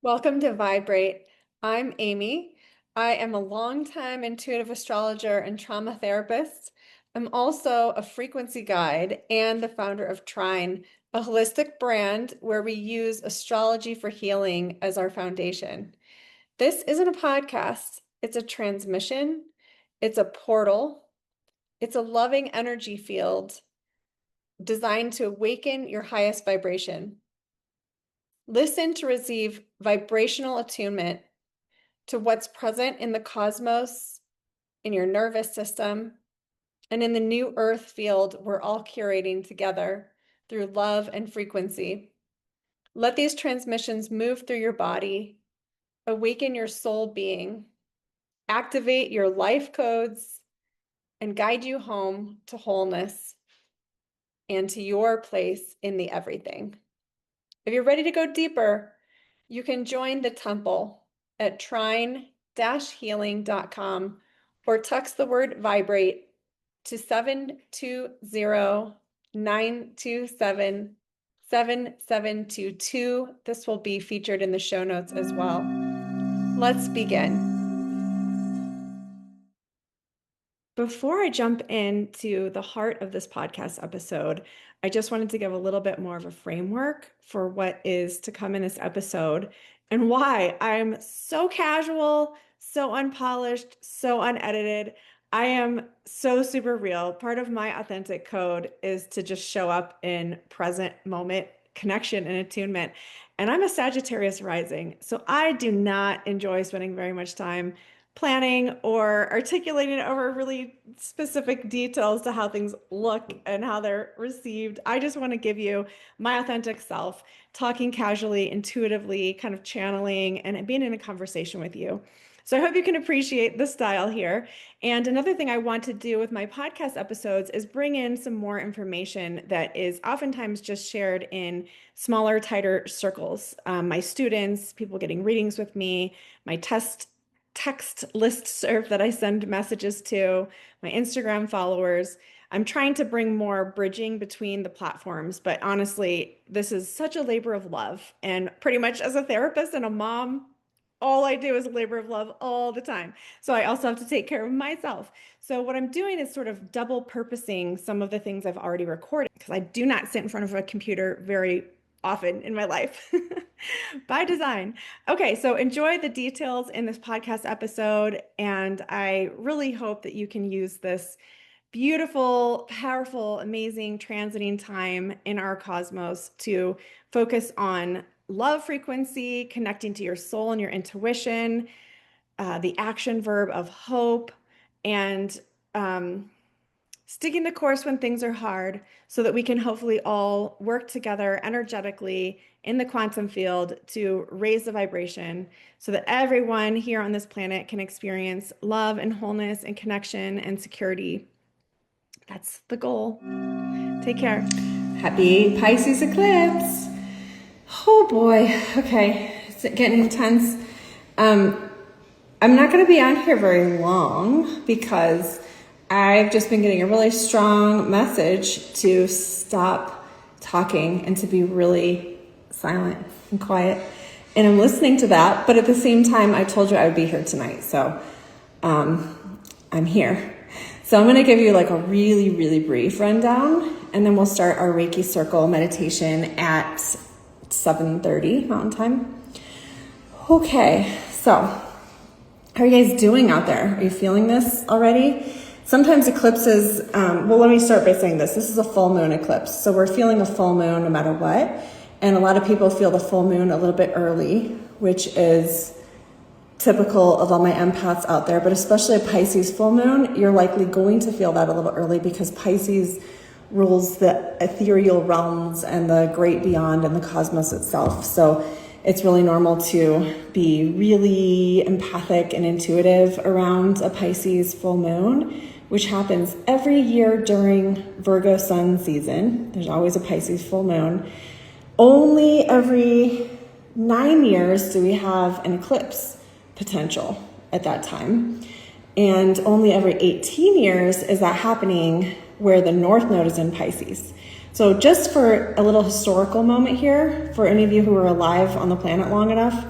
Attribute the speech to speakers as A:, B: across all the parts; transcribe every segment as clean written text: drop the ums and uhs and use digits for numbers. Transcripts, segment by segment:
A: Welcome to VIBRATE. I'm Amy. I am a longtime intuitive astrologer and trauma therapist. I'm also a frequency guide and the founder of Trine, a holistic brand where we use astrology for healing as our foundation. This isn't a podcast, it's a transmission, it's a portal, it's a loving energy field designed to awaken your highest vibration. Listen to receive vibrational attunement to what's present in the cosmos, in your nervous system, and in the new earth field we're all curating together through love and frequency. Let these transmissions move through your body, awaken your soul being, activate your life codes, and guide you home to wholeness and to your place in the everything. If you're ready to go deeper, you can join the temple at trine-healing.com or text the word vibrate to 720-927-7722. This will be featured in the show notes as well. Let's begin. Before I jump into the heart of this podcast episode, I just wanted to give a little bit more of a framework for what is to come in this episode and why I'm so casual, so unpolished, so unedited. I am so super real. Part of my authentic code is to just show up in present moment connection and attunement. And I'm a Sagittarius rising, so I do not enjoy spending very much time planning or articulating over really specific details to how things look and how they're received. I just want to give you my authentic self, talking casually, intuitively, kind of channeling and being in a conversation with you. So I hope you can appreciate the style here. And another thing I want to do with my podcast episodes is bring in some more information that is oftentimes just shared in smaller, tighter circles. My students, people getting readings with me, my text listserv that I send messages to, my Instagram followers. I'm trying to bring more bridging between the platforms, but honestly, this is such a labor of love. And pretty much as a therapist and a mom, all I do is a labor of love all the time. So I also have to take care of myself. So what I'm doing is sort of double purposing some of the things I've already recorded because I do not sit in front of a computer very often in my life by design. Okay, so enjoy the details in this podcast episode, and I really hope that you can use this beautiful, powerful, amazing transiting time in our cosmos to focus on love frequency, connecting to your soul and your intuition, the action verb of hope, and sticking the course when things are hard so that we can hopefully all work together energetically in the quantum field to raise the vibration so that everyone here on this planet can experience love and wholeness and connection and security. That's the goal. Take care. Happy Pisces Eclipse. Oh boy. Okay. It's getting intense. I'm not going to be on here very long because I've just been getting a really strong message to stop talking and to be really silent and quiet. And I'm listening to that, but at the same time, I told you I would be here tonight. So I'm here. So I'm going to give you like a really, really brief rundown, and then we'll start our Reiki circle meditation at 7:30 Mountain Time. Okay, so how are you guys doing out there? Are you feeling this already? Sometimes eclipses, well, let me start by saying this. This is a full moon eclipse. So we're feeling a full moon no matter what. And a lot of people feel the full moon a little bit early, which is typical of all my empaths out there. But especially a Pisces full moon, you're likely going to feel that a little early because Pisces rules the ethereal realms and the great beyond and the cosmos itself. So it's really normal to be really empathic and intuitive around a Pisces full moon, which happens every year during Virgo sun season. There's always a Pisces full moon. Only every 9 years do we have an eclipse potential at that time. And only every 18 years is that happening where the North Node is in Pisces. So just for a little historical moment here, for any of you who are alive on the planet long enough,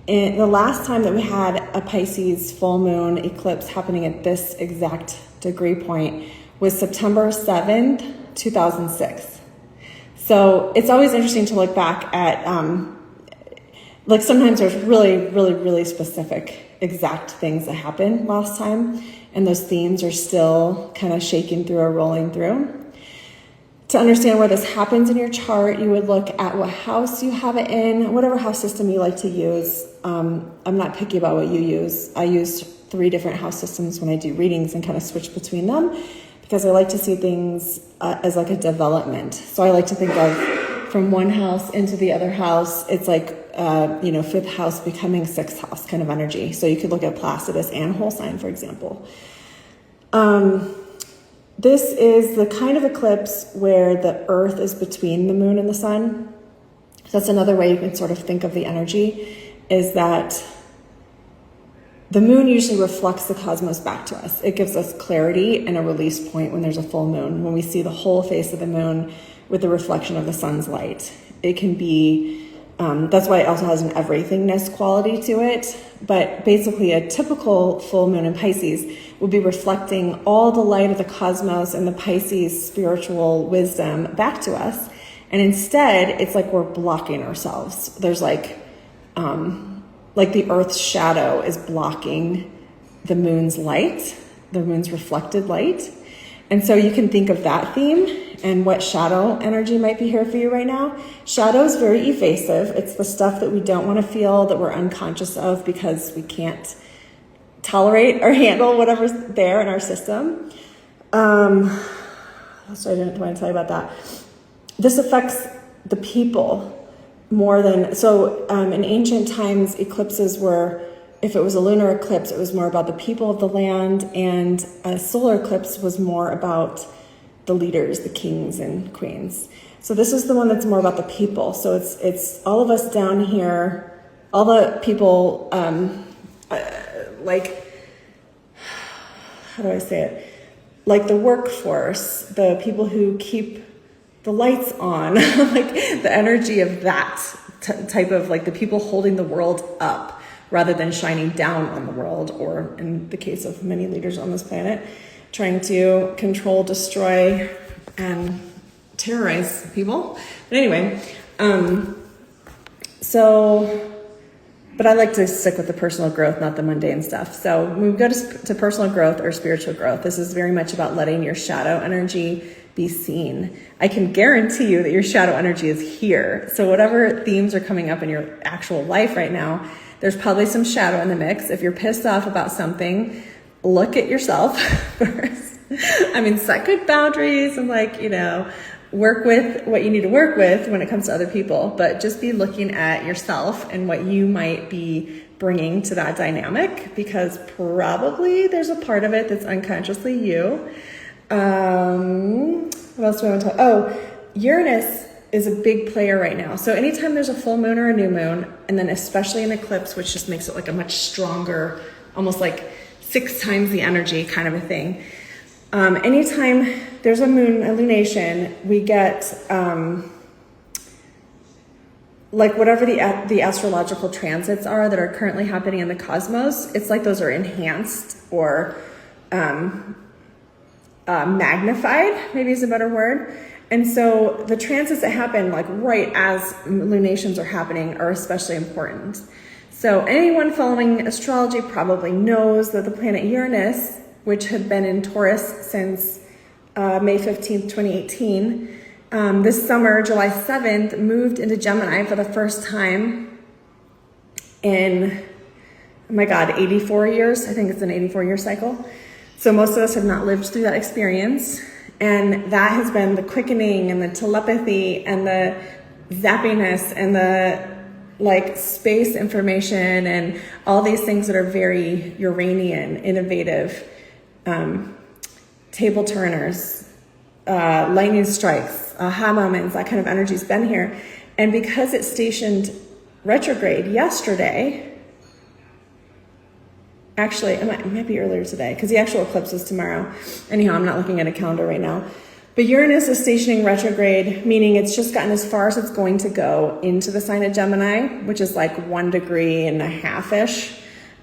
A: the last time that we had a Pisces full moon eclipse happening at this exact degree point was September 7th, 2006. So it's always interesting to look back at, like sometimes there's really specific exact things that happened last time, and those themes are still kind of shaking through or rolling through. To understand where this happens in your chart, you would look at what house you have it in, whatever house system you like to use. I'm not picky about what you use. I use 3 different house systems when I do readings and kind of switch between them because I like to see things as like a development. So I like to think of from one house into the other house, it's like, 5th house becoming 6th house kind of energy. So you could look at Placidus and whole sign, for example. This is the kind of eclipse where the earth is between the moon and the sun. So that's another way you can sort of think of the energy, is that the moon usually reflects the cosmos back to us. It gives us clarity and a release point when there's a full moon, when we see the whole face of the moon with the reflection of the sun's light. It can be, that's why it also has an everythingness quality to it. But basically a typical full moon in Pisces would be reflecting all the light of the cosmos and the Pisces spiritual wisdom back to us. And instead, it's like we're blocking ourselves. There's like the Earth's shadow is blocking the moon's light, the moon's reflected light. And so you can think of that theme and what shadow energy might be here for you right now. Shadow is very evasive. It's the stuff that we don't want to feel, that we're unconscious of because we can't tolerate or handle whatever's there in our system. So I didn't want to tell you about that. This affects the people more than, in ancient times, eclipses were, if it was a lunar eclipse, it was more about the people of the land, and a solar eclipse was more about the leaders, the kings and queens. So this is the one that's more about the people. So it's all of us down here, all the people, how do I say it? Like the workforce, the people who keep the lights on, like the energy of that type of, like the people holding the world up rather than shining down on the world, or in the case of many leaders on this planet, trying to control, destroy, and terrorize people. But anyway, but I like to stick with the personal growth, not the mundane stuff. So when we go to personal growth or spiritual growth, this is very much about letting your shadow energy be seen. I can guarantee you that your shadow energy is here. So whatever themes are coming up in your actual life right now, there's probably some shadow in the mix. If you're pissed off about something, look at yourself first. Set good boundaries and work with what you need to work with when it comes to other people, but just be looking at yourself and what you might be bringing to that dynamic, because probably there's a part of it that's unconsciously you. What else do I want to talk? Oh, Uranus is a big player right now. So anytime there's a full moon or a new moon, and then especially an eclipse, which just makes it like a much stronger, almost like 6 times the energy kind of a thing. Anytime there's a lunation, we get whatever the astrological transits are that are currently happening in the cosmos, it's like those are enhanced or magnified, maybe is a better word. And so the transits that happen right as lunations are happening are especially important. So anyone following astrology probably knows that the planet Uranus, which had been in Taurus since May 15th, 2018, this summer, July 7th, moved into Gemini for the first time in, 84 years. I think it's an 84-year cycle. So most of us have not lived through that experience. And that has been the quickening and the telepathy and the zappiness and the space information and all these things that are very Uranian, innovative, table turners, lightning strikes, aha moments, that kind of energy's been here. And because it stationed retrograde yesterday, actually, it might be earlier today because the actual eclipse is tomorrow. Anyhow, I'm not looking at a calendar right now. But Uranus is stationing retrograde, meaning it's just gotten as far as it's going to go into the sign of Gemini, which is like 1.5 degrees-ish.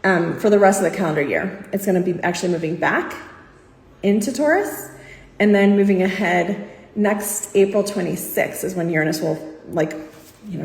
A: For the rest of the calendar year. It's going to be actually moving back into Taurus, and then moving ahead next April 26th is when Uranus will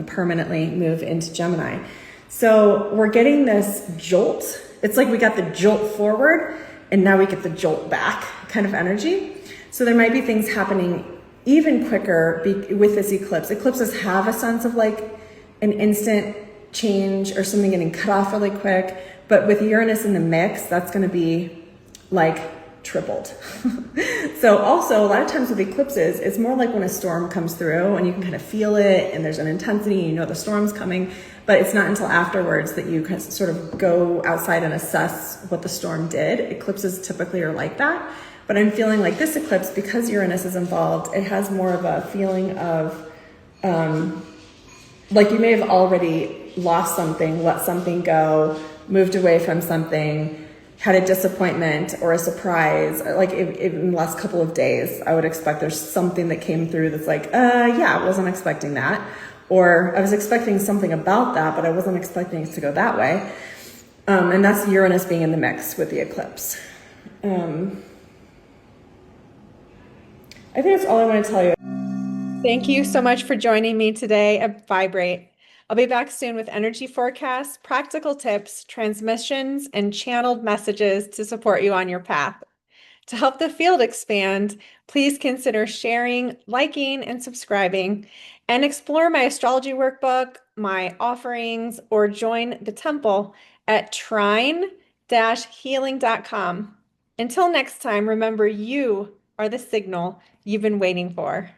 A: permanently move into Gemini. So we're getting this jolt. It's like we got the jolt forward and now we get the jolt back kind of energy. So there might be things happening even quicker with this eclipse. Eclipses have a sense of like an instant change or something getting cut off really quick. But with Uranus in the mix, that's going to be like tripled. So also a lot of times with eclipses, it's more like when a storm comes through and you can kind of feel it and there's an intensity and you know the storm's coming, but it's not until afterwards that you can sort of go outside and assess what the storm did. Eclipses typically are like that. But I'm feeling like this eclipse, because Uranus is involved, it has more of a feeling of like you may have already lost something, let something go, moved away from something, had a disappointment or a surprise, like in the last couple of days. I would expect there's something that came through that's like, yeah, I wasn't expecting that. Or I was expecting something about that, but I wasn't expecting it to go that way. And that's Uranus being in the mix with the eclipse. I think that's all I want to tell you. Thank you so much for joining me today at Vibrate. I'll be back soon with energy forecasts, practical tips, transmissions, and channeled messages to support you on your path. To help the field expand, please consider sharing, liking, and subscribing, and explore my astrology workbook, my offerings, or join the temple at trine-healing.com. Until next time, remember you are the signal you've been waiting for.